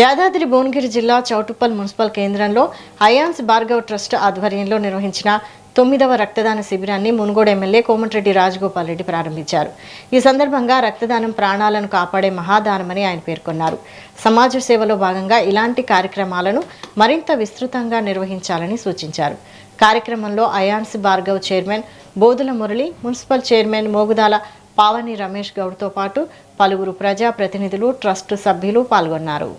యాదాద్రి భువనగిరి జిల్లా చౌటుప్పల్ మున్సిపల్ కేంద్రంలో ions Bhargav trust ఆధ్వర్యంలో నిర్వహించిన 9వ రక్తదాన శిబిరాన్ని మునుగోడు ఎమ్మెల్యే కోమటిరెడ్డి రాజగోపాల్ రెడ్డి ప్రారంభించారు. ఈ సందర్భంగా రక్తదానం ప్రాణాలను కాపాడే మహాదానమని ఆయన పేర్కొన్నారు. సమాజ సేవలో భాగంగా ఇలాంటి కార్యక్రమాలను మరింత విస్తృతంగా నిర్వహించాలని సూచించారు. కార్యక్రమంలో అయాన్స్ Bhargav chairman Bodula Murali, municipal chairman Mogudala Pavani Ramesh గౌడ్తో పాటు పలువురు ప్రజా ప్రతినిధులు, ట్రస్ట్ సభ్యులు పాల్గొన్నారు.